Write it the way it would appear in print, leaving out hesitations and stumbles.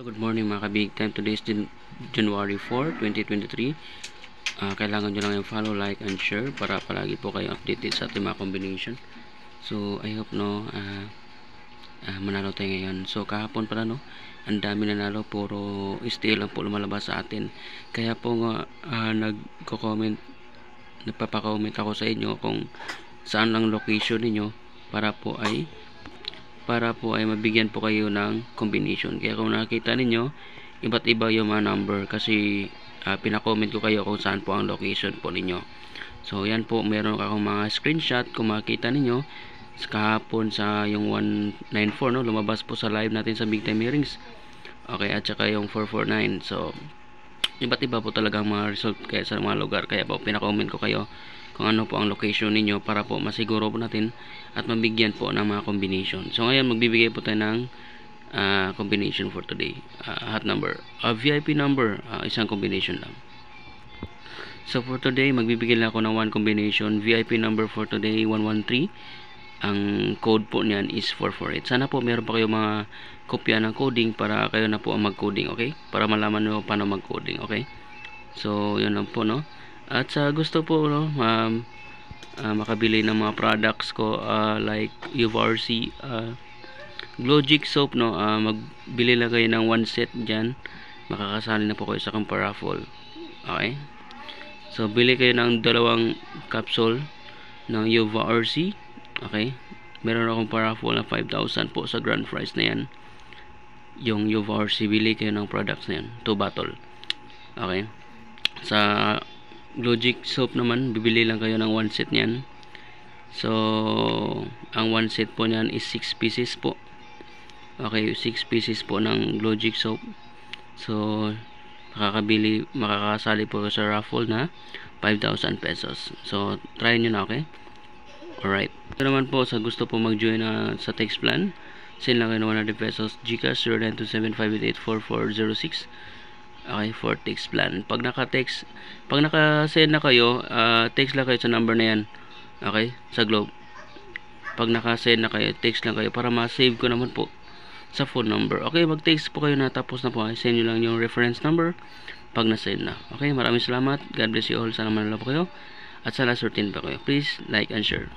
Good morning mga ka-big time. Today is January 4, 2023. Kailangan nyo lang yung follow, like, and share para palagi po kayo updated sa ating mga combination. So, I hope manalo tayo ngayon. So, kahapon pala ang dami nanalo. Puro stay lang po lumalabas sa atin. Kaya po nagpapacomment ako sa inyo kung saan lang location ninyo para po ay mabigyan po kayo ng combination. Kaya kung nakita ninyo, iba't iba yung mga number kasi pinacomment ko kayo kung saan po ang location po ninyo. So, yan po, meron akong mga screenshot kung makita ninyo kahapon sa yung 194, lumabas po sa live natin sa Big Time Hearings. Okay, at saka yung 449. So, iba't iba po talaga ang mga result kaya sa mga lugar. Kaya po, pinacomment ko kayo kung ano po ang location ninyo para po masiguro po natin at mabigyan po ng mga combination. So ngayon magbibigay po tayo ng combination for today. Hot number, VIP number, isang combination lang. So for today magbibigay lang ako ng one combination. VIP number for today 113. Ang code po niyan is 448. Sana po meron pa kayo mga kopya ng coding para kayo na po ang mag-coding, okay? Para malaman nyo paano mag-coding, okay? So yun lang po, At sa gusto po makabili ng mga products ko like UVRC Glogic soap, magbili lang kayo ng one set diyan. Makakasali na po kayo sa raffle. Okay? So bili kayo ng 2 capsule ng UVRC. Okay? Meron akong raffle na 5,000 po sa grand prize na yan. Yung UVRC, bili kayo ng products na yan, 2 bottle. Okay? Sa Glogic soap naman, bibili lang kayo ng 1 set niyan. So, ang 1 set po niyan is 6 pieces po. Okay, 6 pieces po ng Glogic soap. So, makakasali po sa raffle na 5,000 pesos. So, try nyo na, okay? Alright. Ito naman po, sa gusto po mag-join sa text plan, send lang kayo ng 100 pesos. GCash 0927584406. Okay, for text plan. Pag naka-send na kayo, text lang kayo sa number na yan. Okay, sa Globe. Pag naka-send na kayo, text lang kayo para ma-save ko naman po sa phone number. Okay, mag-text po kayo na tapos na po. Send nyo lang yung reference number pag na-send na. Okay, maraming salamat. God bless you all. Sana manalo po kayo. At sana certain pa kayo. Please like and share.